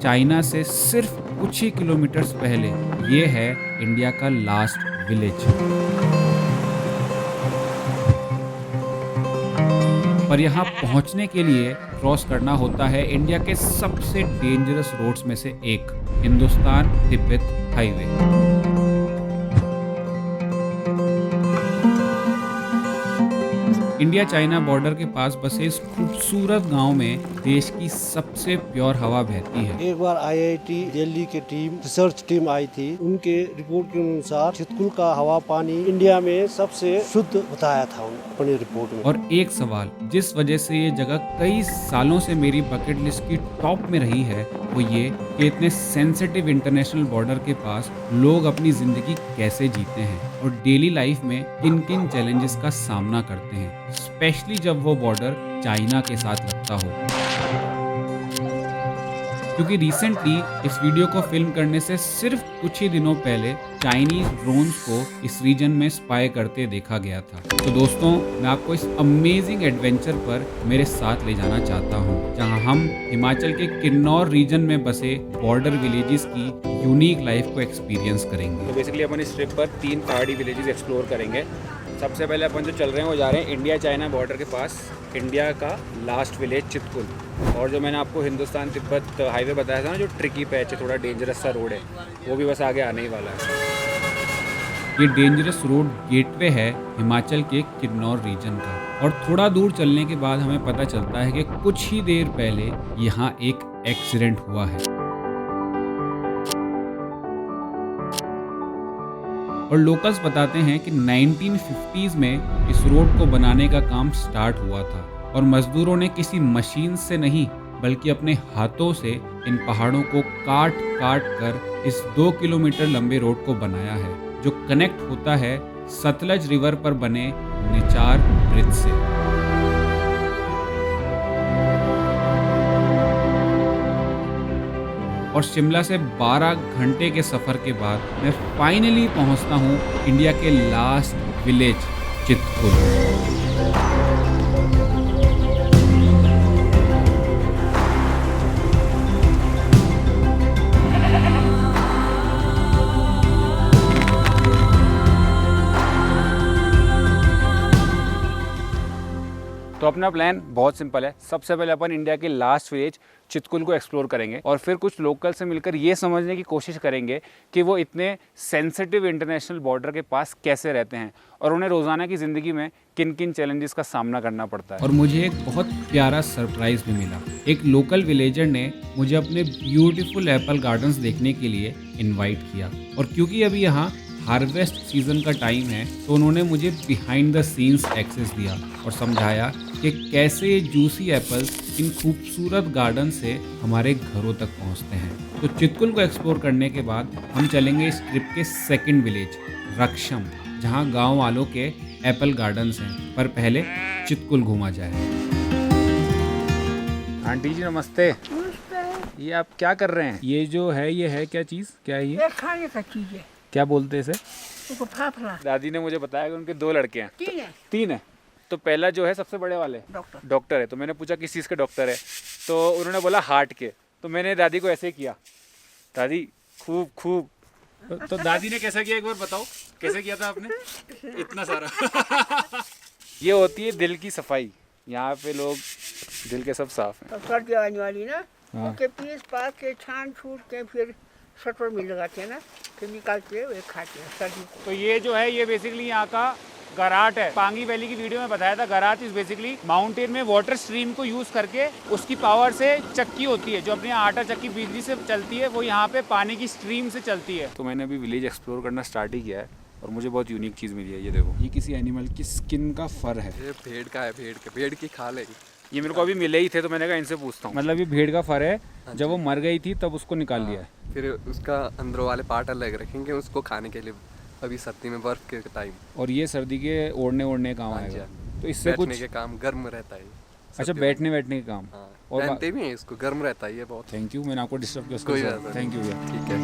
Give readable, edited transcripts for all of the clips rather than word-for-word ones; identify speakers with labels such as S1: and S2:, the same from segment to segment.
S1: China से सिर्फ कुछ ही किलोमीटर्स पहले ये है इंडिया का लास्ट विलेज। पर यहाँ पहुँचने के लिए क्रॉस करना होता है इंडिया के सबसे डेंजरस रोड्स में से एक, Hindustan Tibet highway. India China border के पास बसे इस खूबसूरत गांव में देश की सबसे प्योर हवा बहती है।
S2: एक बार आईआईटी दिल्ली की टीम रिसर्च टीम आई थी, उनके रिपोर्ट के अनुसार चितकुल का हवा पानी इंडिया में सबसे शुद्ध बताया था अपनी रिपोर्ट में।
S1: और एक सवाल जिस वजह से ये जगह कई सालों से मेरी बकेट लिस्ट की टॉप में रही है वो ये कि इतने सेंसिटिव इंटरनेशनल बॉर्डर के पास लोग अपनी जिंदगी कैसे जीते हैं और डेली लाइफ में किन किन चैलेंजेस का सामना करते हैं, स्पेशली जब वो बॉर्डर चाइना के साथ लगता हो। क्योंकि रिसेंटली इस वीडियो को फिल्म करने से सिर्फ कुछ ही दिनों पहले चाइनीज ड्रोन्स को इस रीजन में स्पाई करते देखा गया था। तो दोस्तों, मैं आपको इस अमेजिंग एडवेंचर पर मेरे साथ ले जाना चाहता हूँ, जहाँ हम हिमाचल के किन्नौर रीजन में बसे बॉर्डर विलेजेस की यूनिक लाइफ को एक्सपीरियंस करेंगे।
S3: तो बेसिकली अपन इस ट्रिप पर 3 पहाड़ी विलेजेस एक्सप्लोर करेंगे। सबसे पहले अपन जो चल रहे हैं वो जा रहे हैं इंडिया चाइना बॉर्डर के पास इंडिया का लास्ट विलेज चितकुल। और जो मैंने आपको हिंदुस्तान तिब्बत हाईवे बताया था ना, जो ट्रिकी पैच है, थोड़ा डेंजरस सा रोड है, वो भी बस आगे आने ही वाला है।
S1: ये डेंजरस रोड गेटवे है हिमाचल के किन्नौर रीजन का। और थोड़ा दूर चलने के बाद हमें पता चलता है कि कुछ ही देर पहले यहाँ एक एक्सीडेंट हुआ है। और लोकल्स बताते हैं कि 1950s में इस रोड को बनाने का काम स्टार्ट हुआ था और मजदूरों ने किसी मशीन से नहीं बल्कि अपने हाथों से इन पहाड़ों को काट काट कर इस 2 किलोमीटर लंबे रोड को बनाया है, जो कनेक्ट होता है सतलज रिवर पर बने निचार ब्रिज से। और शिमला से 12 घंटे के सफर के बाद मैं फाइनली पहुंचता हूं इंडिया के लास्ट विलेज चितकुल।
S3: तो अपना प्लान बहुत सिंपल है। सबसे पहले अपन इंडिया के लास्ट विलेज चितकुल को एक्सप्लोर करेंगे और फिर कुछ लोकल से मिलकर ये समझने की कोशिश करेंगे कि वो इतने सेंसिटिव इंटरनेशनल बॉर्डर के पास कैसे रहते हैं और उन्हें रोज़ाना की ज़िंदगी में किन किन चैलेंजेस का सामना करना पड़ता है।
S1: और मुझे एक बहुत प्यारा सरप्राइज भी मिला। एक लोकल विलेजर ने मुझे अपने ब्यूटीफुल एप्पल गार्डन्स देखने के लिए इनवाइट किया। और क्योंकि अभी यहाँ हार्वेस्ट सीजन का टाइम है तो उन्होंने मुझे बिहाइंड द सीन्स एक्सेस दिया और समझाया कि कैसे ये जूसी एप्पल्स इन खूबसूरत गार्डन से हमारे घरों तक पहुंचते हैं। तो चितकुल को एक्सप्लोर करने के बाद हम चलेंगे इस ट्रिप के सेकंड विलेज रक्षम, जहां गांव वालों के एप्पल गार्डन्स हैं। पर पहले चितकुल घूमा जाए।
S3: आंटी जी नमस्ते। ये आप क्या कर रहे हैं? ये जो है ये है क्या चीज़, क्या है ये?
S4: खाने का चीज है।
S3: क्या बोलते हैं इसे?
S4: उसको फाफड़ा।
S3: दादी ने मुझे बताया कि उनके 2 लड़के हैं।
S4: 3 है।
S3: 3 है। तो पहला जो है सबसे बड़े वाले डॉक्टर है। तो मैंने पूछा किस चीज़ के डॉक्टर है, तो उन्होंने बोला हार्ट के। तो मैंने दादी को ऐसे ही किया, दादी खूब खूब। तो दादी ने कैसा किया एक बार बताओ, कैसे किया था आपने इतना सारा? ये होती है दिल की सफाई। यहाँ पे लोग दिल के सब साफ हैं।
S4: सर्दी आने वाली ना,
S3: हाँ।
S4: उसके पीस पास के छान छूट के फिर सटवर में लगाते हैं ना, फिर निकाल के वे खाते हैं सर्दी को।
S3: तो ये जो है ये बेसिकली यहाँ का गराट है। पांगी वैली की वीडियो में बताया था, गराट इज बेसिकली माउंटेन में वाटर स्ट्रीम को यूज करके उसकी पावर से चक्की होती है, जो अपने आटा चक्की बिजली से चलती है, वो यहाँ पे पानी की स्ट्रीम से चलती है। तो मैंने अभी विलेज एक्सप्लोर करना स्टार्ट ही किया है और मुझे बहुत यूनिक चीज़ मिली है। ये देखो, ये किसी एनिमल की स्किन का फर है।
S5: ये भेड़ का है, भेड़ की खाल है।
S3: ये मेरे को अभी मिले ही थे तो मैंने कहा इनसे पूछता हूँ। मतलब ये भेड़ का फर है, जब वो मर गई थी तब उसको निकाल लिया है।
S5: फिर उसका अंदर वाले पार्ट अलग रखेंगे उसको खाने के लिए, अभी सर्दी में बर्फ के टाइम।
S3: और ये सर्दी के ओढ़ने काम आएगा। तो इससे
S5: बैठने
S3: कुछ
S5: के काम गर्म रहता है।
S3: अच्छा, बैठने के काम।
S5: और पहनते भी हैं इसको, गर्म रहता है ये बहुत।
S3: थैंक यू, मैंने आपको डिस्टर्ब किया
S5: कोई
S3: उसके
S5: बात
S3: साथ।
S5: नहीं।
S3: थैंक यू भैया।
S5: ठीक है।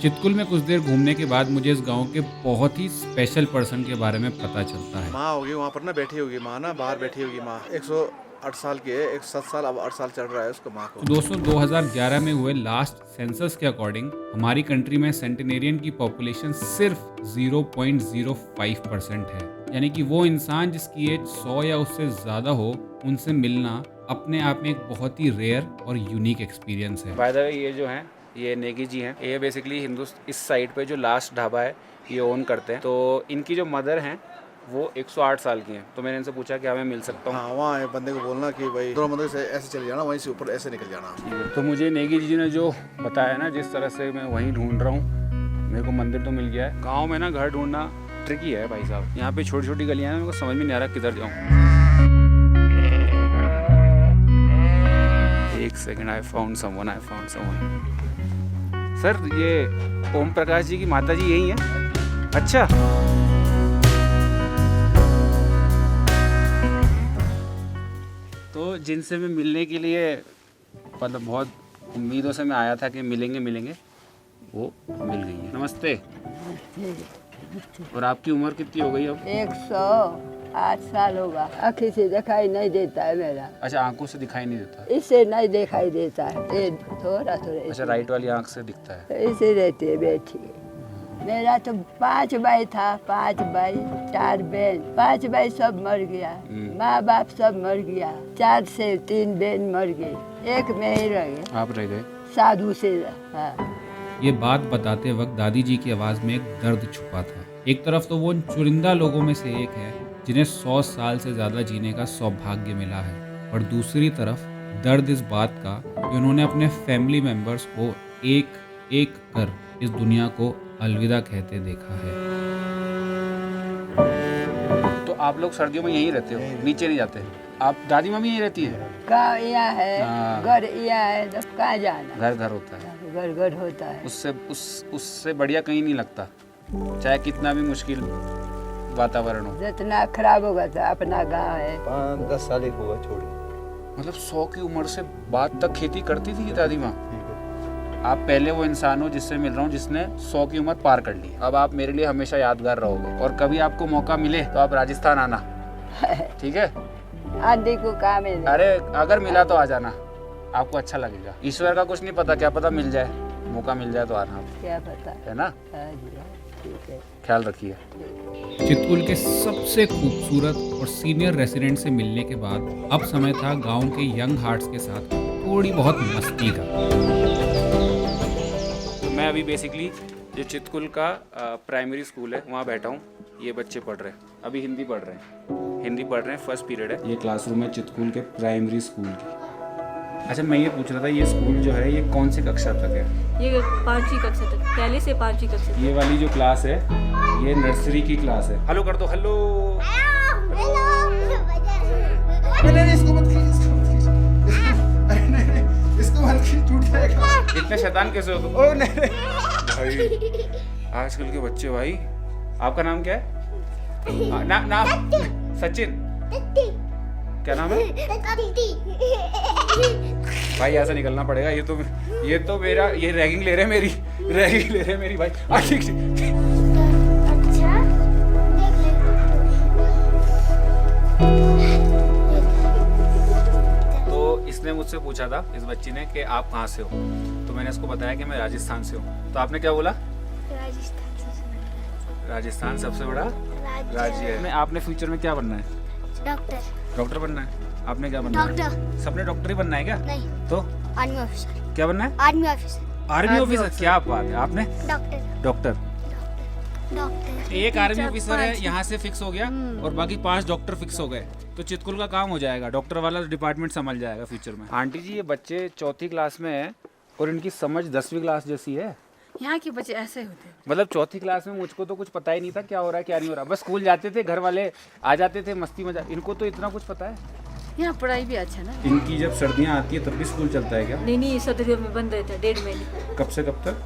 S1: चितकुल में कुछ देर घूमने के बाद मुझे इस गांव के बहुत ही स्पेशल पर्सन के बारे में पता चलता है।
S6: माँ होगी वहाँ पर ना, बैठी होगी माँ ना, बाहर बैठी होगी माँ। 8 साल की है, एक 7 साल अब 8 साल चल रहा है उसका माँ को।
S1: तो दोस्तों 2011 में हुए लास्ट सेंसस के अकॉर्डिंग हमारी कंट्री में सेंटिनेरियन की पॉपुलेशन सिर्फ 0.05% है। यानी कि वो इंसान जिसकी एज 100 या उससे ज़्यादा हो, उनसे मिलना अपने आप में एक बहुत ही रेयर और यूनिक एक्सपीरियंस है।
S3: बाय द वे ये जो हैं ये नेगी जी हैं, ये बेसिकली इस साइड पे जो लास्ट ढाबा है ये ओन करते हैं। तो इनकी जो मदर हैं वो 108 साल की हैं। तो मैंने इनसे पूछा कि मैं मिल सकता हूँ?
S6: हाँ, वहाँ बंदे को बोलना कि भाई दोनों मंदिर से ऐसे चले जाना, वहीं से ऊपर ऐसे निकल जाना।
S3: तो मुझे नेगी जी ने जो बताया ना, जिस तरह से मैं वहीं ढूंढ रहा हूँ, मेरे को मंदिर तो मिल गया है। गाँव में ना घर ढूंढना ट्रिकी है भाई साहब। यहाँ पे छोटी छोटी गलियाँ हैं, मेरे को समझ में नहीं आ रहा किधर जाऊँ। एक second, I found someone. Sir ये ओम प्रकाश जी की माता जी यही है? अच्छा, तो जिनसे मैं मिलने के लिए मतलब बहुत उम्मीदों से मैं आया था कि मिलेंगे, वो मिल गई है। नमस्ते। और आपकी उम्र कितनी हो गई अब?
S4: 108 साल होगा। आँखी से दिखाई नहीं देता है मेरा।
S3: अच्छा, आंखों से दिखाई नहीं देता?
S4: इससे नहीं दिखाई देता है, ये थोड़ा
S3: अच्छा, राइट वाली आंख से दिखता है।
S4: इसे रहती है बैठी। मेरा तो 5 भाई था, 5 भाई 4 बहन, 5 भाई सब मर गया, माँ बाप सब मर गया, 4 से 3 बहन मर गई, एक मैं ही रह गया।
S3: आप रह गए?
S4: साधु से। हाँ।
S1: ये बात बताते वक्त दादी जी की आवाज़ में एक दर्द छुपा था। एक तरफ तो वो उन चुनिंदा लोगों में से एक है जिन्हें 100 साल से ज़्यादा जीने का सौभाग्य मिला है, और दूसरी तरफ दर्द इस बात का कि उन्होंने अपने फैमिली मेंबर्स को एक एक कर इस दुनिया को अलविदा कहते देखा है।
S3: तो आप लोग सर्दियों में यहीं रहते हो, नीचे नहीं जाते? आप दादी मम्मी यहीं रहती है?
S4: गाँव यहाँ है,
S3: हाँ।
S4: घर यहाँ है, तो कहाँ जाना?
S3: घर होता है,
S4: घर होता है।
S3: उससे बढ़िया कहीं नहीं लगता, चाहे कितना भी मुश्किल वातावरण हो।
S4: जितना खराब होगा तो अपना गाँव है।
S2: 5-10 साल हुआ छोड़ी।
S3: मतलब 100 की उम्र से बाद तक खेती करती थी दादी माँ? आप पहले वो इंसान हो जिससे मिल रहा हूँ जिसने 100 की उम्र पार कर ली। अब आप मेरे लिए हमेशा यादगार रहोगे, और कभी आपको मौका मिले तो आप राजस्थान आना, ठीक है?
S4: आंधी को काम है।
S3: अरे अगर मिला तो आ जाना, आपको अच्छा लगेगा। ईश्वर का कुछ नहीं पता, क्या पता मिल जाए, मौका मिल जाए तो आना,
S4: क्या पता
S3: है ना?
S4: हाँ जी, ठीक है।
S3: ख्याल रखिए।
S1: चितकुल के सबसे खूबसूरत और सीनियर रेसिडेंट से मिलने के बाद अब समय था गांव के यंग हार्ट्स के साथ थोड़ी बहुत मस्ती का।
S3: तो मैं अभी बेसिकली जो चितकुल का प्राइमरी स्कूल है वहाँ बैठा हूँ। ये बच्चे पढ़ रहे हैं, अभी हिंदी पढ़ रहे हैं, फर्स्ट पीरियड है। ये क्लासरूम है चितकुल के प्राइमरी स्कूल की। अच्छा, मैं ये पूछ रहा था, ये स्कूल जो है ये कौन सी कक्षा तक है?
S7: ये 5वीं कक्षा तक, पहले से 5वीं कक्षा तक।
S3: ये वाली जो क्लास है ये नर्सरी की क्लास है। हेलो कर दो, हेलो। इतने शैतान कैसे हो तुम? ओ नहीं भाई, आजकल के बच्चे भाई। आपका नाम क्या है? नाम सचिन। क्या नाम है भाई? यहाँ से निकलना पड़ेगा। ये तो मेरा ये रैगिंग ले रहे हैं मेरी भाई। ठीक। तो इसने मुझसे पूछा था, इस बच्ची ने, कि आप कहाँ से हो? तो मैंने इसको बताया कि मैं राजस्थान से हूँ। तो आपने क्या बोला? राजस्थान सबसे बड़ा राज्य है। आपने फ्यूचर में क्या बनना है? डॉक्टर बनना है। आपने क्या बनना है? सबने डॉक्टर ही बनना है क्या?
S8: नहीं।
S3: तो
S8: आर्मी ऑफिसर।
S3: क्या बनना है?
S8: Army officer.
S3: Army officer? क्या बात है। आपने? डॉक्टर। एक आर्मी ऑफिसर है यहाँ से फिक्स हो गया, और बाकी 5 डॉक्टर फिक्स हो गए, तो चितकुल का काम हो जाएगा। डॉक्टर वाला डिपार्टमेंट संभल जाएगा फ्यूचर में। आंटी जी, ये बच्चे 4th क्लास में है और इनकी समझ 10वीं क्लास जैसी है।
S7: यहाँ के बच्चे ऐसे होते हैं।
S3: मतलब 4th क्लास में मुझको तो कुछ पता ही नहीं था क्या हो रहा है क्या नहीं हो रहा। बस स्कूल जाते थे, घर वाले आ जाते थे, मस्ती मजा। इनको तो इतना कुछ पता है।
S7: यहाँ पढ़ाई भी अच्छा ना।
S3: इनकी जब सर्दियाँ आती है तब भी स्कूल चलता है क्या?
S7: नहीं, सर्दियों में बंद रहता है 1.5 महीने।
S3: कब से कब तक?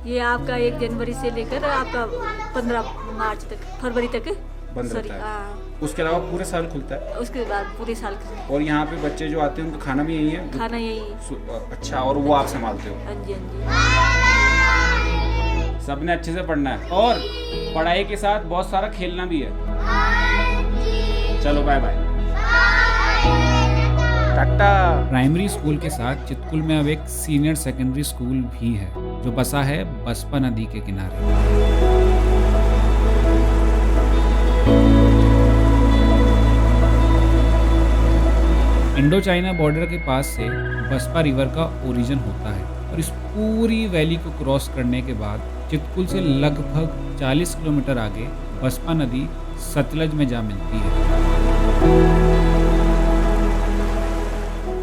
S7: ये आपका 1 जनवरी से लेकर आपका 15 मार्च तक, फरवरी तक
S3: बंद रहता है। उसके अलावा पूरे साल खुलता है?
S7: उसके बाद पूरे साल।
S3: और यहाँ पे बच्चे जो आते हैं उनका खाना भी यही है?
S7: खाना यही।
S3: अच्छा, और वो आप संभालते हो?
S7: हाँ जी।
S3: सबने अच्छे से पढ़ना है, और पढ़ाई के साथ बहुत सारा खेलना भी है। चलो bye bye. Tata.
S1: Primary school के साथ चितकुल में अब एक सीनियर सेकेंडरी स्कूल भी है जो बसा है बसपा नदी के किनारे। इंडो चाइना बॉर्डर के पास से बसपा रिवर का ओरिजिन होता है और इस पूरी वैली को क्रॉस करने के बाद चितकुल से लगभग 40 किलोमीटर आगे बसपा नदी सतलज में जा मिलती है।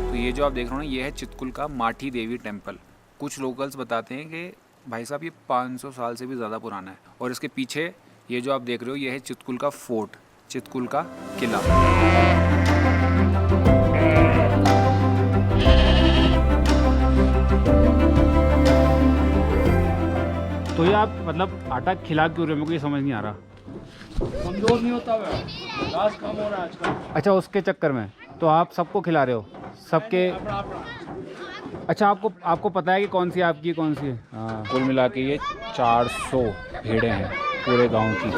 S3: तो ये जो आप देख रहे हो ना, ये है चितकुल का माठी देवी टेम्पल। कुछ लोकल्स बताते हैं कि भाई साहब ये 500 साल से भी ज़्यादा पुराना है। और इसके पीछे ये जो आप देख रहे हो, ये है चितकुल का फोर्ट, चितकुल का किला। तो ये आप मतलब आटा खिला क्यों रहे हो, मेरे को ये समझ नहीं आ रहा।
S2: कमजोर नहीं होता है, लाश कम हो रहा है आजकल।
S3: अच्छा, उसके चक्कर में तो आप सबको खिला रहे हो, सबके। अच्छा, आपको पता है कि कौन सी आपकी कौन सी है? हाँ, कुल मिला के ये 400 भेड़ें हैं पूरे गांव की।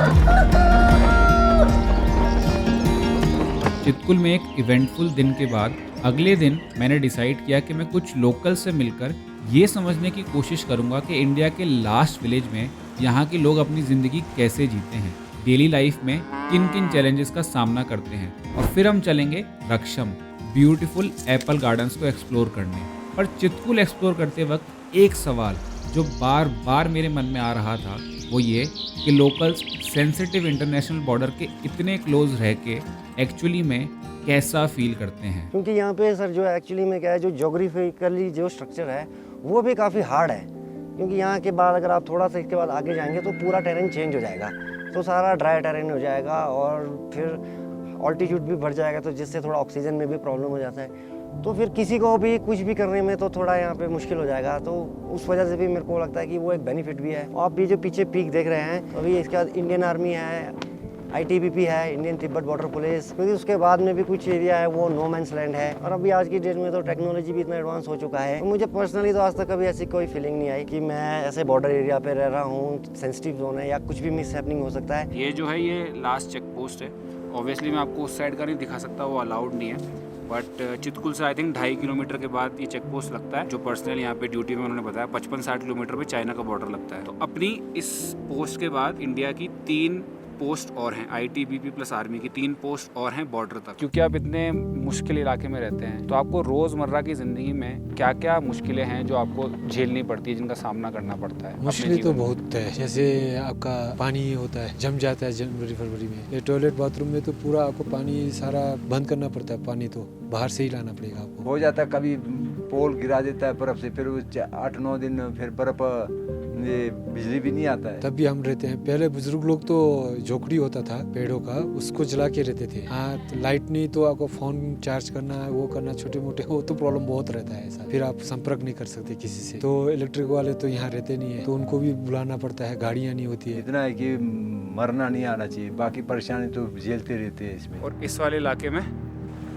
S1: चितकुल में एक इवेंटफुल दिन के बाद अगले दिन मैंने डिसाइड किया कि मैं कुछ लोकल से मिलकर ये समझने की कोशिश करूंगा कि इंडिया के लास्ट विलेज में यहाँ के लोग अपनी ज़िंदगी कैसे जीते हैं, डेली लाइफ में किन किन चैलेंजेस का सामना करते हैं। और फिर हम चलेंगे रक्षम, ब्यूटीफुल एप्पल गार्डन्स को एक्सप्लोर करने। पर चितकुल एक्सप्लोर करते वक्त एक सवाल जो बार बार मेरे मन में आ रहा था वो ये कि लोकल्स सेंसिटिव इंटरनेशनल बॉर्डर के इतने क्लोज रह के एक्चुअली में कैसा फील करते हैं।
S8: क्योंकि यहाँ पे सर जो एक्चुअली में क्या है, जो जोग्राफिकली जो स्ट्रक्चर है वो भी काफ़ी हार्ड है। क्योंकि यहाँ के बाद अगर आप थोड़ा सा इसके बाद आगे जाएंगे तो पूरा टेरेन चेंज हो जाएगा, तो सारा ड्राई टेरेन हो जाएगा और फिर ऑल्टीट्यूड भी बढ़ जाएगा, तो जिससे थोड़ा ऑक्सीजन में भी प्रॉब्लम हो जाता है। तो फिर किसी को भी कुछ भी करने में तो थोड़ा यहाँ पे मुश्किल हो जाएगा। तो उस वजह से भी मेरे को लगता है कि वो एक बेनिफिट भी है। आप भी जो पीछे पीक देख रहे हैं, अभी इसके बाद इंडियन आर्मी है, ITBP है, इंडियन तिब्बत बॉर्डर पुलिस, क्योंकि उसके बाद में भी कुछ एरिया है वो नो मैंस लैंड है। और अभी आज की डेट में तो टेक्नोलॉजी भी इतना एडवांस हो चुका है। तो मुझे पर्सनली तो आज तक कभी ऐसी कोई फीलिंग नहीं आई कि मैं ऐसे बॉर्डर एरिया पे रह रहा हूँ, सेंसिटिव जोन है या कुछ भी मिस हैपनिंग हो सकता है।
S3: ये जो है ये लास्ट चेक पोस्ट है। ऑब्वियसली मैं आपको उस साइड का नहीं दिखा सकता, वो अलाउड नहीं है। बट चितकुल से आई थिंक 2.5 किलोमीटर के बाद ये चेक पोस्ट लगता है, जो पर्सनल यहाँ पे ड्यूटी में उन्होंने बताया 55-60 किलोमीटर पे चाइना का बॉर्डर लगता है। तो अपनी इस पोस्ट के बाद इंडिया की 3 पोस्ट और हैं, ITBP प्लस आर्मी की 3 पोस्ट और हैं बॉर्डर तक। क्योंकि आप इतने मुश्किल इलाके में रहते हैं, तो आपको रोज़मर्रा की ज़िंदगी में क्या क्या मुश्किलें हैं जो आपको झेलनी पड़ती है, जिनका सामना करना पड़ता है?
S9: मुश्किलें तो बहुत है, जैसे आपका पानी होता है, जम जाता है जनवरी फरवरी में। ये टॉयलेट बाथरूम में तो पूरा आपको पानी सारा बंद करना पड़ता है, पानी तो बाहर से ही लाना पड़ेगा आपको।
S10: हो जाता है, कभी पोल गिरा देता है बर्फ से, फिर 8-9 दिन फिर बर्फ, ये बिजली भी नहीं आता है।
S9: तब भी हम रहते हैं। पहले बुजुर्ग लोग तो झोपड़ी होता था पेड़ों का, उसको जला के रहते थे। हाँ, तो लाइट नहीं तो आपको फोन चार्ज करना है, वो करना, छोटे मोटे वो तो प्रॉब्लम बहुत रहता है ऐसा। फिर आप संपर्क नहीं कर सकते किसी से। तो इलेक्ट्रिक वाले तो यहाँ रहते नहीं है, तो उनको भी बुलाना पड़ता है, गाड़ियाँ नहीं होती है।
S10: इतना है कि मरना नहीं आना चाहिए, बाकी परेशानी तो झेलते रहते हैं इसमें।
S3: और इस वाले इलाके में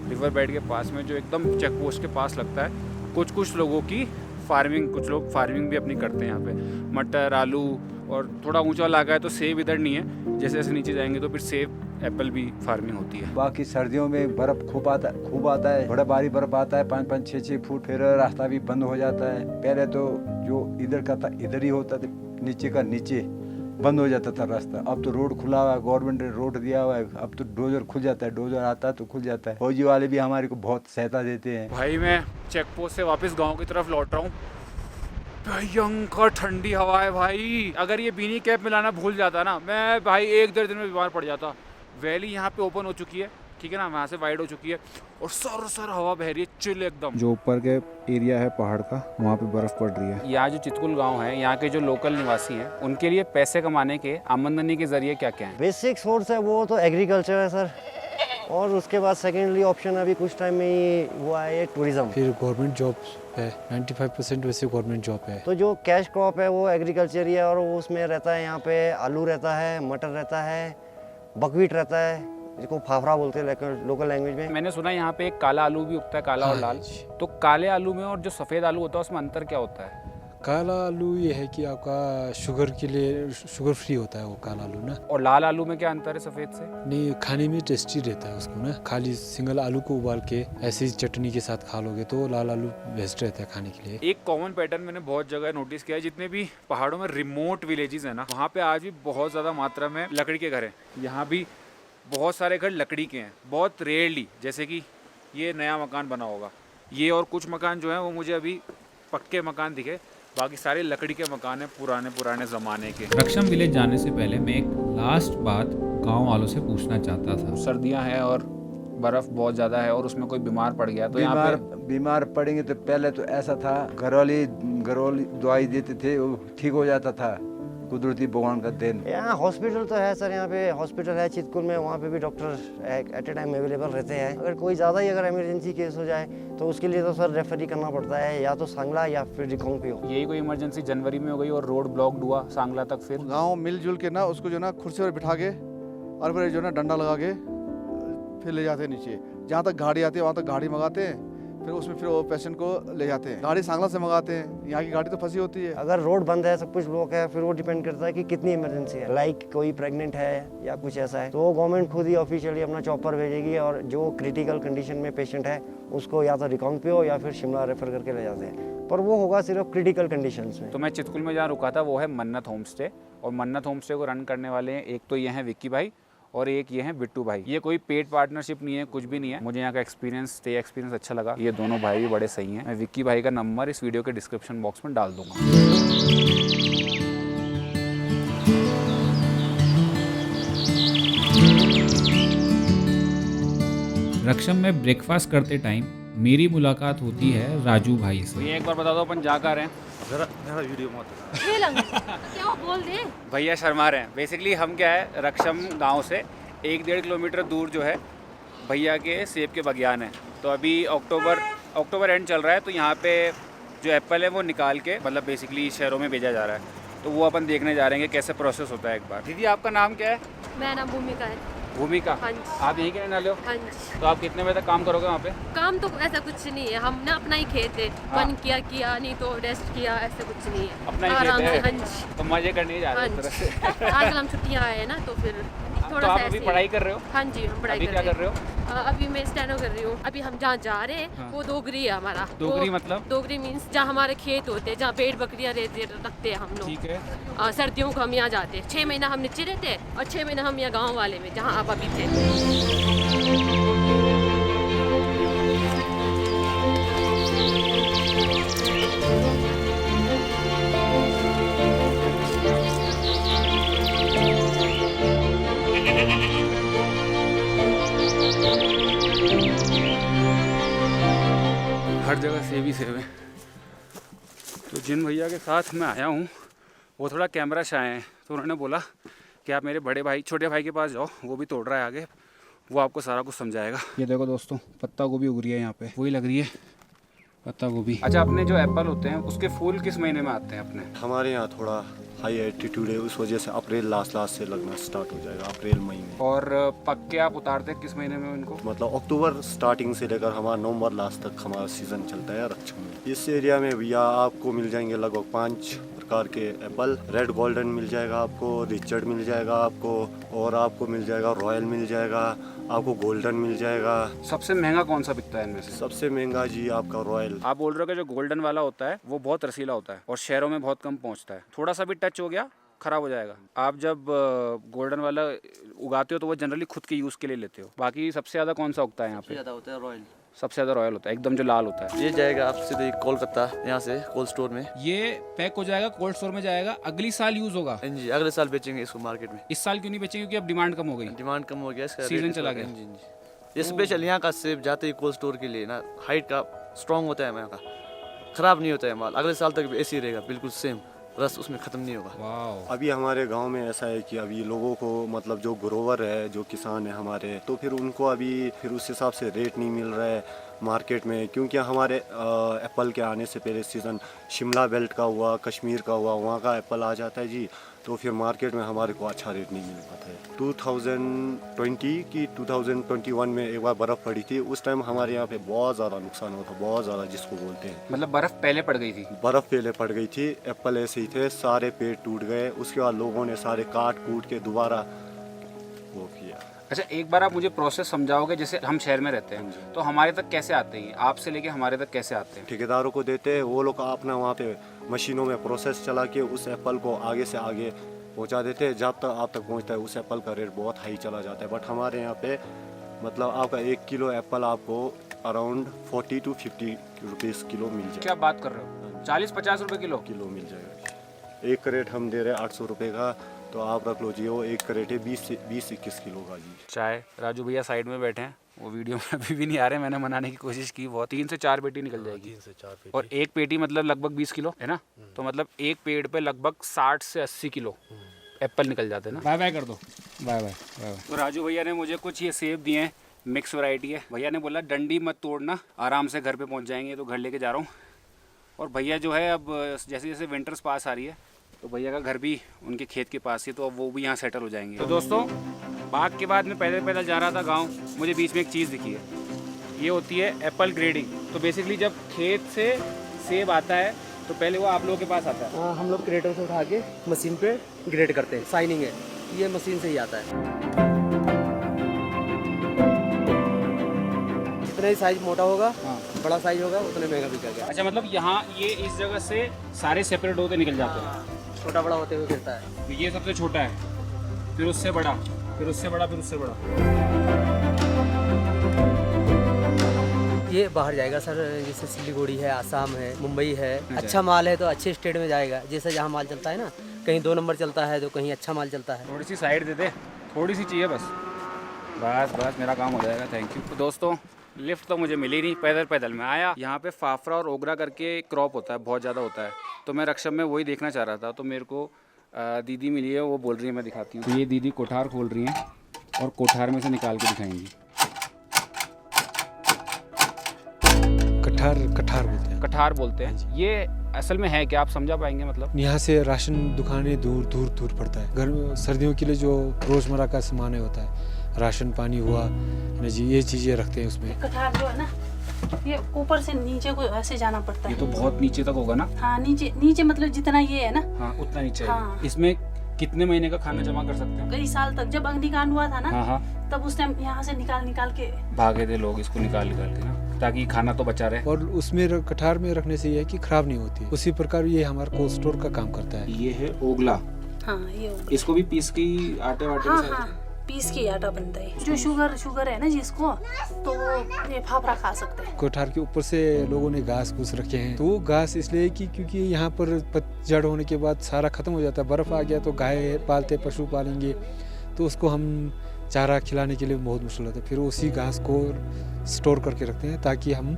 S3: रिवर बेड के पास में जो एकदम चेक पोस्ट के पास लगता है, कुछ लोगों की फार्मिंग, कुछ लोग फार्मिंग भी अपनी करते हैं यहाँ पे, मटर, आलू। और थोड़ा ऊंचा इलाका है तो सेब इधर नहीं है, जैसे जैसे नीचे जाएंगे तो फिर सेब, एप्पल भी फार्मिंग होती है।
S10: बाकी सर्दियों में बर्फ खूब आता है, बड़ा भारी बर्फ आता है 5-5, 6-6 फुट। फिर रास्ता भी बंद हो जाता है। पहले तो जो इधर का था इधर ही होता था, नीचे का नीचे बंद हो जाता था रास्ता। अब तो रोड खुला हुआ है, गवर्नमेंट ने रोड दिया हुआ है, अब तो डोजर खुल जाता है, डोजर आता है तो खुल जाता है। फौजी वाले भी हमारे को बहुत सहायता देते हैं।
S3: भाई मैं चेक पोस्ट से वापस गाँव की तरफ लौट रहा हूँ। भयंकर ठंडी हवा है भाई। अगर ये बीनी कैप में लाना भूल जाता ना, मैं भाई 1-1.5 दिन में बीमार पड़ जाता। वैली यहाँ पे ओपन हो चुकी है, ठीक है ना, वहाँ से वाइड हो चुकी है और सर हवा बह रही है, चिल एकदम।
S11: जो ऊपर के एरिया है पहाड़ का, वहाँ पे बर्फ पड़ रही है।
S3: यहाँ जो चितकुल गांव है, यहाँ के जो लोकल निवासी हैं, उनके लिए पैसे कमाने के, आमदनी के जरिए क्या क्या है?
S8: बेसिक सोर्स है वो तो एग्रीकल्चर है सर, और उसके बाद सेकेंडली ऑप्शन अभी कुछ टाइम में ही हुआ है टूरिज्म।
S9: फिर गवर्नमेंट जॉब है, 95% वैसे गवर्नमेंट जॉब है।
S8: तो जो कैश क्रॉप है वो एग्रीकल्चर ही है, और उसमें रहता है यहाँ पे आलू रहता है, मटर रहता है, बकवीट रहता है, जिसको फाफड़ा बोलते हैं लोकल लैंग्वेज में।
S3: मैंने सुना यहाँ पे एक काला आलू भी उगता है, काला और लाल। तो काले आलू में और जो सफ़ेद आलू होता है उसमें अंतर क्या होता है?
S9: काला आलू ये है कि आपका शुगर के लिए शुगर फ्री होता है वो काला आलू ना।
S3: और लाल आलू में क्या अंतर है सफ़ेद से?
S9: नहीं, खाने में टेस्टी रहता है उसको ना। खाली सिंगल आलू को उबाल के ऐसी चटनी के साथ खा लोगे तो लाल आलू बेस्ट रहता है खाने के लिए।
S3: एक कॉमन पैटर्न मैंने बहुत जगह नोटिस किया है, जितने भी पहाड़ों में रिमोट विलेजेस है ना, वहाँ पे आज भी बहुत ज़्यादा मात्रा में लकड़ी के घर हैं। यहाँ भी बहुत सारे घर लकड़ी के हैं, बहुत रेयरली, जैसे कि ये नया मकान बना होगा, ये और कुछ मकान जो हैं वो मुझे अभी पक्के मकान दिखे, बाकी सारे लकड़ी के मकान हैं पुराने ज़माने के।
S1: रक्षम विलेज जाने से पहले मैं एक लास्ट बात गांव वालों से पूछना चाहता था।
S3: सर्दियाँ हैं और बर्फ़ बहुत ज़्यादा है और उसमें कोई बीमार पड़ गया तो यहाँ पे
S10: बीमार पड़ेंगे तो पहले तो ऐसा था, घर वाली दवाई देते थे, वो ठीक हो जाता था, कुदरती भगवान का देन।
S8: यहाँ हॉस्पिटल तो है सर, यहाँ पे हॉस्पिटल है चितकुल में, वहाँ पे भी doctor at A time available रहते हैं। अगर कोई ज़्यादा ही अगर इमरजेंसी केस हो जाए तो उसके लिए तो सर रेफर ही करना पड़ता है, या तो सांगला या फिर रिकांगपिओ।
S3: यही कोई इमरजेंसी जनवरी में हो गई और रोड ब्लॉक्ड हुआ सांगला तक, फिर
S6: गाँव मिलजुल के ना उसको जो ना कुर्सी पर बिठा के और फिर जो ना डंडा लगा के फिर ले जाते हैं नीचे, जहाँ तक गाड़ी आती है वहाँ तक गाड़ी मंगाते हैं, फिर उसमें फिर वो पेशेंट को ले जाते हैं। गाड़ी सांगला से मंगाते हैं, यहाँ की गाड़ी तो फंसी होती है।
S8: अगर रोड बंद है, सब कुछ ब्लॉक है, फिर वो डिपेंड करता है कि कितनी इमरजेंसी है, लाइक कोई प्रेग्नेंट है या कुछ ऐसा है, तो गवर्नमेंट खुद ही ऑफिशियली अपना चॉपर भेजेगी और जो क्रिटिकल कंडीशन में पेशेंट है उसको या तो रिकांगपिओ या फिर शिमला रेफर करके ले जाते हैं, पर वो होगा सिर्फ क्रिटिकल कंडीशंस में।
S3: तो मैं चितकुल में जहाँ रुका था वो है मन्नत होम स्टे, और मन्नत होम स्टे को रन करने वाले हैं एक तो ये हैं विक्की भाई और एक ये हैं बिट्टू भाई। ये कोई पेड पार्टनरशिप नहीं है, कुछ भी नहीं है। मुझे यहाँ का स्टे एक्सपीरियंस अच्छा लगा। ये दोनों भाई भी बड़े सही हैं। मैं विक्की भाई का नंबर इस वीडियो के डिस्क्रिप्शन बॉक्स में डाल दूंगा।
S1: रक्षम में ब्रेकफास्ट करते टाइम मेरी मुलाकात होती है राजू भाई से।
S3: ये एक बार बता दो अपन जा कर रहे हैं?
S6: जरा वीडियो मत
S7: क्या बोल दे?
S3: भैया शर्मा रहे हैं। बेसिकली हम क्या है, रक्षम गांव से 1-1.5 किलोमीटर दूर जो है भैया के सेब के बगियान है। तो अभी अक्टूबर एंड चल रहा है, तो यहाँ पे जो एप्पल है वो निकाल के मतलब बेसिकली शहरों में भेजा जा रहा है। तो वो अपन देखने जा रहे हैं कि कैसे प्रोसेस होता है एक बार। दीदी आपका नाम क्या है?
S7: मेरा नाम भूमिका है।
S3: भूमिका?
S7: हाँ जी।
S3: आप यहीं के रहने वाले हो?
S7: हाँ जी।
S3: तो आप कितने बजे तक काम करोगे वहाँ पे?
S7: काम तो ऐसा कुछ नहीं है, हम ना अपना ही खेत है।
S3: हाँ।
S7: मन किया नहीं तो रेस्ट किया, ऐसा कुछ नहीं है।
S3: अपना ही
S7: आराम
S3: खेत
S7: से।
S3: है?
S7: हाँ जी।
S3: तो मजे करने जा रहे हो
S7: हाँ
S3: इस तरह से।
S7: आजकल हम छुट्टियाँ आए हैं ना, तो फिर
S3: तो आप अभी पढ़ाई कर रहे हो?
S7: हाँ जी, हम पढ़ाई
S3: अभी
S7: कर
S3: क्या
S7: रहे
S3: कर रहे हो?
S7: अभी मैं स्टेनो कर रही हूँ। अभी हम जहाँ जा रहे हैं
S3: हाँ।
S7: वो डोगरी है हमारा।
S3: डोगरी मतलब?
S7: डोगरी मीन्स जहाँ हमारे खेत होते हैं, जहाँ पेड़ बकरियाँ रखते हैं हम लोग।
S3: ठीक है।
S7: सर्दियों को हम यहाँ जाते हैं, 6 महीना हम नीचे रहते हैं और 6 महीना हम यहाँ गाँव वाले में, जहाँ आप अभी थे।
S3: हर जगह सेब ही सेब है। तो जिन भैया के साथ मैं आया हूँ वो थोड़ा कैमरा शाय हैं, तो उन्होंने बोला कि आप मेरे बड़े भाई छोटे भाई के पास जाओ, वो भी तोड़ रहा है आगे, वो आपको सारा कुछ समझाएगा। ये देखो दोस्तों, पत्ता गोभी उग रही है यहाँ पे, वही लग रही है पत्ता गोभी। अच्छा, अपने जो एप्पल होते हैं उसके फूल किस महीने में आते हैं अपने?
S12: हमारे यहाँ थोड़ा हाई एल्टीट्यूड है, उस वजह से अप्रैल लास्ट से लगना स्टार्ट हो जाएगा, अप्रैल मई में।
S3: और पक्के आप उतारते हैं किस महीने में इनको?
S12: मतलब अक्टूबर स्टार्टिंग से लेकर हमारा नवंबर लास्ट तक हमारा सीजन चलता है रक्षम में। इस एरिया में भैया आपको मिल जाएंगे लगभग 5 प्रकार के एप्पल। रेड गोल्डन मिल जाएगा आपको, रिचर्ड मिल जाएगा आपको, और आपको मिल जाएगा रॉयल मिल जाएगा, आपको गोल्डन मिल जाएगा।
S3: सबसे महंगा कौन सा बिकता है इनमें से?
S12: सबसे महंगा जी आपका रॉयल।
S3: आप बोल रहे हो कि जो गोल्डन वाला होता है वो बहुत रसीला होता है और शहरों में बहुत कम पहुंचता है, थोड़ा सा भी टच हो गया खराब हो जाएगा। आप जब गोल्डन वाला उगाते हो तो वो जनरली खुद के यूज़ के लिए लेते हो। बाकी सबसे ज़्यादा कौन सा उगता है यहाँ पे?
S13: ज़्यादा होता है रॉयल।
S3: सबसे ज़्यादा रॉयल होता है, एकदम जो लाल होता है।
S13: ये जाएगा आप सीधे कोलकाता, यहाँ से कोल्ड स्टोर में।
S3: ये पैक हो जाएगा, कोल्ड स्टोर में जाएगा, अगली साल यूज़ होगा?
S13: जी, अगले साल बेचेंगे इसको मार्केट में।
S3: इस साल क्यों नहीं बेचेंगे? क्योंकि अब डिमांड कम हो गई।
S13: डिमांड कम हो गया, इसका
S3: सीजन चला गया।
S13: जी जी। ये स्पेशल यहाँ का सेब जाते ही कोल्ड स्टोर के लिए ना, हाइट का स्ट्रॉन्ग होता है, यहाँ का खराब नहीं होता है माल, अगले साल तक भी ऐसे ही रहेगा, बिल्कुल सेम, रस उसमें ख़त्म नहीं होगा।
S3: वाह।
S12: अभी हमारे गांव में ऐसा है कि अभी लोगों को मतलब जो ग्रोवर है, जो किसान है हमारे, तो फिर उनको अभी फिर उस हिसाब से रेट नहीं मिल रहा है। मार्केट में, क्योंकि हमारे एप्पल के आने से पहले सीज़न शिमला बेल्ट का हुआ, कश्मीर का हुआ, वहाँ का एप्पल आ जाता है जी, तो फिर मार्केट में हमारे को अच्छा रेट नहीं मिल पाता है। 2020 की 2021 में एक बार बर्फ़ पड़ी थी, उस टाइम हमारे यहाँ पे बहुत ज़्यादा नुकसान हुआ था, बहुत ज़्यादा जिसको बोलते हैं।
S3: मतलब बर्फ़ पहले पड़ गई थी?
S12: बर्फ़ पहले पड़ गई थी, एप्पल ऐसे ही थे, सारे पेड़ टूट गए, उसके बाद लोगों ने सारे काट कूट के दोबारा वो किया।
S3: अच्छा, एक बार आप मुझे प्रोसेस समझाओगे, जैसे हम शहर में रहते हैं तो हमारे तक कैसे आते हैं, आपसे लेके हमारे तक कैसे आते हैं?
S12: ठेकेदारों को देते हैं, वो लोग अपना वहाँ पे मशीनों में प्रोसेस चला के उस एप्पल को आगे से आगे पहुँचा देते हैं, जब तक आप तक पहुँचता है उस एप्पल का रेट बहुत हाई चला जाता है। बट हमारे यहाँ पे मतलब आपका 1 किलो एप्पल आपको अराउंड 40 to 50 रुपीज़ किलो मिल जाएगा।
S3: क्या बात कर रहे हो, 40-50 रुपए किलो
S12: मिल जाएगा। एक करेट हम दे रहे हैं 800 रुपये का, तो आप रख लो जी, वो एक करेट है 20-21 किलो का जी।
S3: चाय राजू भैया साइड में बैठे हैं, वो वीडियो में अभी भी नहीं आ रहे, मैंने मनाने की कोशिश की बहुत। 3 से 4 पेटी निकल जाएगी।
S2: 3 से 4 पेटी।
S3: और एक पेटी मतलब लगभग 20 किलो है ना, तो मतलब एक पेड़ पे लगभग 60 से 80 किलो एप्पल निकल जाते हैं ना। बाय बाय कर दो, बाय बाय बाय। तो राजू भैया ने मुझे कुछ ये सेब दिए हैं, मिक्स वैरायटी है। भैया ने बोला डंडी मत तोड़ना, आराम से घर पे पहुंच जाएंगे, तो घर लेके जा रहा हूँ। और भैया जो है अब जैसे जैसे विंटर्स पास आ रही है तो भैया का घर भी उनके खेत के पास ही, तो अब वो भी यहाँ सेटल हो जाएंगे। तो दोस्तों, बाग के बाद मैं पैदल पैदल जा रहा था गाँव, मुझे बीच में एक चीज़ दिखी है, ये होती है एप्पल ग्रेडिंग। तो बेसिकली जब खेत से सेब आता है तो पहले वो आप लोगों के पास आता है?
S14: हम लोग क्रेटर से उठा के मशीन पे ग्रेड करते हैं। साइनिंग है, ये मशीन से ही आता है। जितना ही साइज मोटा होगा, बड़ा साइज होगा, उतने महंगा बिकेगा।
S3: अच्छा, मतलब यहाँ ये इस जगह से सारे सेपरेट होते निकल जाते हैं?
S14: छोटा बड़ा होते हुए गिरता है।
S3: तो ये सबसे छोटा है, फिर उससे बड़ा, फिर उससे बड़ा, फिर उससे बड़ा।
S14: ये बाहर जाएगा सर, जैसे सिलीगुड़ी है, आसाम है, मुंबई है। अच्छा माल है तो अच्छे स्टेट में जाएगा, जैसे जहाँ माल चलता है ना, कहीं 2 नंबर चलता है तो कहीं अच्छा माल चलता है।
S3: थोड़ी सी साइड दे दे, थोड़ी सी चाहिए बस, बस मेरा काम हो जाएगा। Thank you. तो दोस्तों, लिफ्ट तो मुझे मिली नहीं, पैदल पैदल मैं आया। यहाँ पे फाफरा और ओगरा करके क्रॉप होता है, बहुत ज़्यादा होता है, तो मैं रक्षम में वही देखना चाह रहा था। तो मेरे को दीदी मिली है, वो बोल रही है, मैं दिखाती हूँ। तो ये दीदी कोठार खोल रही हैं और कोठार में से निकाल के दिखाएंगी। कठार बोलते हैं। ये असल में है क्या, आप समझा पाएंगे? मतलब
S9: यहाँ से राशन दुकानें दूर दूर दूर पड़ता है। गर्म सर्दियों के लिए जो रोजमर्रा का सामान होता है, राशन पानी हुआ ना जी, ये चीजें रखते हैं उसमें।
S15: कठार जो है ना, ये ऊपर से नीचे को ऐसे जाना पड़ता है।
S3: ये तो बहुत नीचे तक होगा ना?
S15: हाँ, नीचे मतलब जितना ये है ना,
S3: हाँ, उतना नीचे है।
S15: हाँ।
S3: इसमें कितने महीने का खाना जमा कर सकते हैं?
S15: कई साल तक। जब अग्निकांड हुआ था ना,
S3: हाँ,
S15: तब उस टाइम यहाँ से निकाल के
S3: भागे थे लोग, इसको निकाल के ना, ताकि खाना तो बचा रहे।
S9: और उसमें कठार में रखने से ये है कि खराब नहीं होती। उसी प्रकार ये हमारा कोल्ड स्टोर का काम करता है।
S3: ये है ओगला।
S15: हाँ, ये ओगला।
S3: इसको भी पीस के आटे वाटे के साथ
S15: पीस के आटा बनता है। जो शुगर है ना जिसको, तो ये फाफड़ा खा सकते हैं।
S9: कोठार के ऊपर से लोगों ने घास फूस रखे हैं, तो वो घास इसलिए कि क्योंकि यहाँ पर पतझड़ होने के बाद सारा खत्म हो जाता है, बर्फ आ गया तो गाय पालते, पशु पालेंगे, तो उसको हम चारा खिलाने के लिए बहुत मुश्किल होता है। फिर उसी घास को स्टोर करके रखते हैं ताकि हम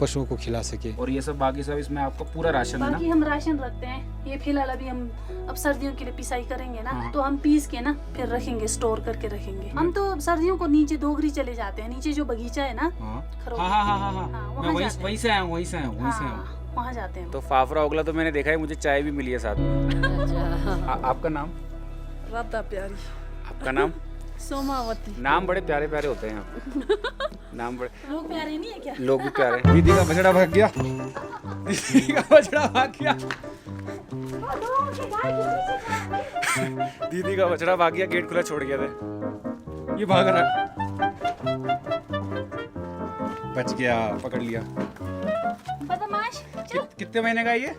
S9: पशुओं को खिला सके।
S3: और ये सब बाकी सब इसमें आपका पूरा राशन है ना?
S15: बाकी हम राशन रखते हैं। ये फिलहाल अभी हम अब सर्दियों के लिए पिसाई करेंगे ना, तो हम पीस के ना फिर रखेंगे, स्टोर करके रखेंगे। हम तो सर्दियों को नीचे दोगरी चले जाते हैं, नीचे जो बगीचा है ना,
S3: वहीं से आया हूँ।
S15: वहाँ जाते हैं।
S3: तो फाफरा ओगला तो मैंने देखा है, मुझे चाय भी मिली है साथ में। आपका नाम?
S16: राधा प्यारी।
S3: आपका नाम?
S16: सोमावती।
S3: नाम बड़े प्यारे प्यारे होते हैं यहाँ। नाम बड़े,
S15: लोग प्यारे नहीं है क्या?
S3: लोग भी प्यारे। दीदी का बछड़ा भाग गया, दीदी का बछड़ा भाग गया, दीदी का बछड़ा भाग गया, गेट खुला छोड़ गया था, ये भाग रहा, बच गया, पकड़ लिया।
S15: बदमाश।
S3: कितने महीने का है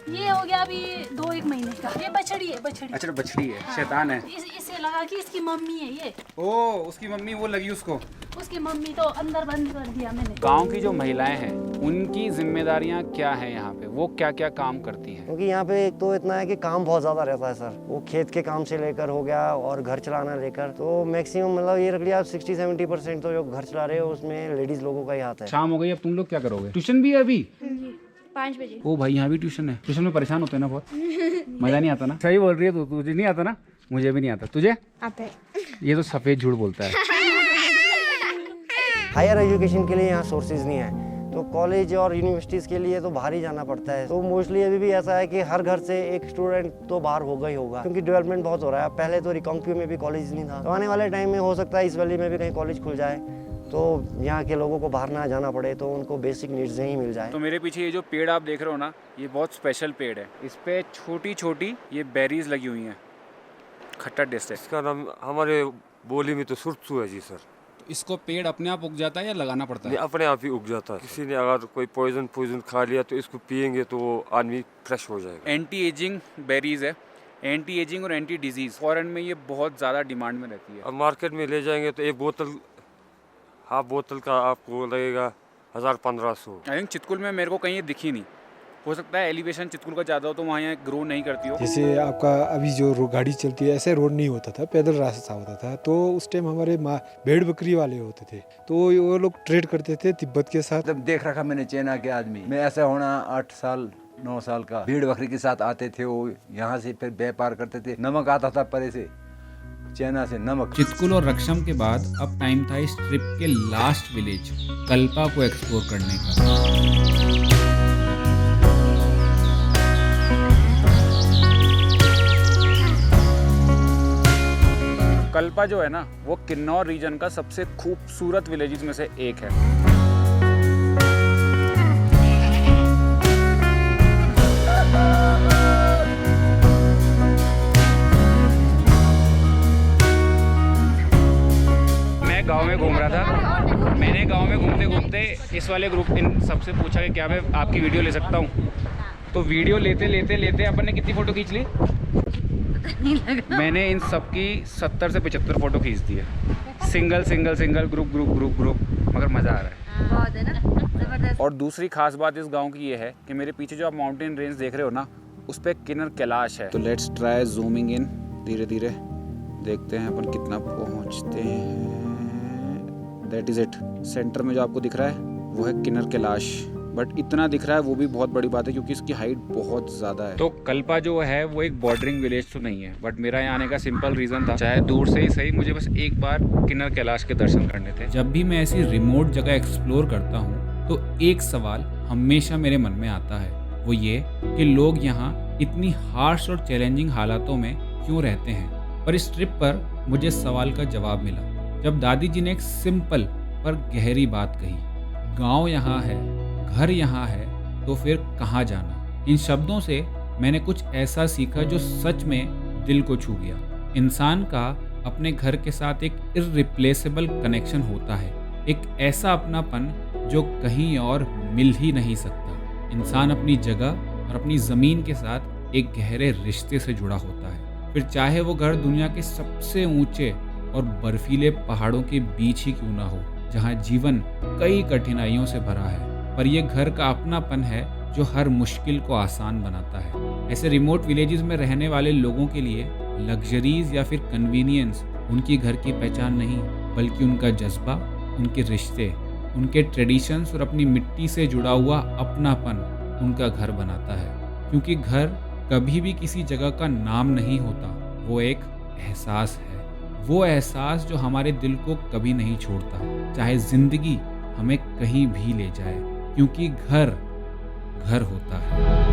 S15: ये हो गया अभी 2-1 महीने का। ये बछड़ी है, बछड़ी।
S3: अच्छा, बछड़ी है। हाँ। शैतान है।
S15: इसे लगा कि इसकी मम्मी है ये।
S3: ओ, उसकी मम्मी वो लगी उसको।
S15: उसकी मम्मी तो अंदर बंद कर दिया मैंने।
S3: गांव की जो महिलाएं हैं, उनकी जिम्मेदारियां क्या हैं यहाँ पे, वो क्या क्या काम करती हैं?
S8: क्योंकि यहाँ पे एक तो इतना है कि काम बहुत ज्यादा रहता है सर। वो खेत के काम से लेकर हो गया और घर चलाना लेकर, तो मैक्सिमम मतलब ये रख लिया 60-70% तो जो घर चला रहे हो उसमें लेडीज लोगों का ही हाथ है।
S3: शाम हो गई, अब तुम लोग क्या करोगे? ट्यूशन भी है अभी?
S16: 5 बजे।
S3: ओ भाई, यहाँ भी ट्यूशन है। ट्यूशन में परेशान होते हैं ना बहुत, मजा नहीं आता ना? सही बोल रही है, तुझे नहीं आता ना? मुझे भी नहीं आता। तुझे आता है? ये तो सफेद झूठ बोलता है।
S8: हायर एजुकेशन के लिए यहाँ सोर्सेज नहीं है, तो कॉलेज और यूनिवर्सिटीज़ के लिए तो बाहर ही जाना पड़ता है। तो मोस्टली अभी भी ऐसा है कि हर घर से एक स्टूडेंट तो बाहर होगा ही होगा, क्योंकि डेवलपमेंट बहुत हो रहा है। पहले तो रिकांगपिओ में भी कॉलेज नहीं था, तो आने वाले टाइम में हो सकता है इस वैली में भी कहीं कॉलेज खुल जाए, तो यहाँ के लोगों को बाहर ना जाना पड़े, तो उनको बेसिक नीड्स ही मिल जाए।
S3: तो मेरे पीछे ये जो पेड़ आप देख रहे हो ना, ये बहुत स्पेशल पेड़ है। इस पे छोटी छोटी ये बेरीज लगी हुई हैं, खट्टा टेस्ट है।
S17: इसका नाम हमारे बोली में तो सुरसू है जी सर।
S18: इसको पेड़ अपने आप उग जाता है या लगाना पड़ता है?
S17: ये अपने आप ही उग जाता है। किसी ने अगर कोई पॉइजन खा लिया तो इसको पियेंगे तो वो आदमी फ्रेश हो जाएगा।
S3: एंटी एजिंग बेरीज है, एंटी एजिंग और एंटी डिजीज। फॉरेन में ये बहुत ज़्यादा डिमांड में रहती है।
S17: अब मार्केट में ले जाएंगे तो एक बोतल, हाफ बोतल का आपको लगेगा 1500।
S3: आई थिंक चितकुल में मेरे को कहीं ये दिखी नहीं, हो सकता है एलिवेशन चितकुल का ज़्यादा हो तो वहाँ यहाँ ग्रो नहीं करती हो।
S9: जैसे आपका अभी जो गाड़ी चलती है, ऐसे रोड नहीं होता था, पैदल रास्ता होता था। तो उस टाइम हमारे भेड़ बकरी वाले होते थे, तो वो लोग ट्रेड करते थे तिब्बत के साथ।
S10: जब देख रखा मैंने चाइना के आदमी में ऐसा होना 8 साल 9 साल का, भेड़ बकरी के साथ आते थे वो, यहाँ से फिर व्यापार करते थे। नमक आता था परे से, चाइना से नमक।
S1: चितकुल और रक्षम के बाद अब टाइम था इस ट्रिप के लास्ट विलेज कल्पा को एक्सप्लोर करने का।
S3: कल्पा जो है ना, वो किन्नौर रीजन का सबसे खूबसूरत विलेजेस में से एक है। मैं गांव में घूम रहा था, मैंने गांव में घूमते घूमते इस वाले ग्रुप इन सबसे पूछा कि क्या मैं आपकी वीडियो ले सकता हूँ। तो वीडियो लेते लेते लेते अपन ने कितनी फ़ोटो खींच ली? मैंने इन सब की 70 से 75 फ़ोटो खींच दी है, single single single, group group group group, मगर मज़ा आ रहा है बहुत, है ना, ज़बरदस्त। और दूसरी खास बात इस गांव की ये है कि मेरे पीछे जो आप माउंटेन रेंज देख रहे हो ना, उस पर किन्नर कैलाश है।
S11: तो लेट्स ट्राई जूमिंग इन, धीरे धीरे देखते हैं अपन कितना पहुंचते हैं। दैट इज़ इट, सेंटर में जो आपको दिख रहा है वो है किन्नर कैलाश, बट इतना दिख रहा है वो भी बहुत बड़ी बात है क्योंकि इसकी हाइट बहुत ज़्यादा है।
S3: तो कल्पा जो है वो एक बॉर्डरिंग विलेज तो नहीं है, बट मेरा यहाँ आने का सिंपल रीज़न था, चाहे दूर से ही सही, मुझे बस एक बार किन्नर कैलाश के दर्शन करने थे।
S1: जब भी मैं ऐसी रिमोट जगह एक्सप्लोर करता हूँ तो एक सवाल हमेशा मेरे मन में आता है, वो ये कि लोग यहाँ इतनी हार्श और चैलेंजिंग हालातों में क्यों रहते हैं। पर इस ट्रिप पर मुझे सवाल का जवाब मिला जब दादी जी ने एक सिंपल पर गहरी बात कही, गाँव यहाँ है, घर यहाँ है, तो फिर कहाँ जाना। इन शब्दों से मैंने कुछ ऐसा सीखा जो सच में दिल को छू गया। इंसान का अपने घर के साथ एक इररिप्लेसेबल कनेक्शन होता है, एक ऐसा अपनापन जो कहीं और मिल ही नहीं सकता। इंसान अपनी जगह और अपनी ज़मीन के साथ एक गहरे रिश्ते से जुड़ा होता है, फिर चाहे वो घर दुनिया के सबसे ऊंचे और बर्फीले पहाड़ों के बीच ही क्यों ना हो, जहाँ जीवन कई कठिनाइयों से भरा है, पर यह घर का अपनापन है जो हर मुश्किल को आसान बनाता है। ऐसे रिमोट विलेजेस में रहने वाले लोगों के लिए लग्जरीज या फिर कन्वीनियंस उनकी घर की पहचान नहीं, बल्कि उनका जज्बा, उनके रिश्ते, उनके ट्रेडिशंस और अपनी मिट्टी से जुड़ा हुआ अपनापन उनका घर बनाता है। क्योंकि घर कभी भी किसी जगह का नाम नहीं होता, वो एक एहसास है, वो एहसास जो हमारे दिल को कभी नहीं छोड़ता, चाहे जिंदगी हमें कहीं भी ले जाए, क्योंकि घर घर होता है।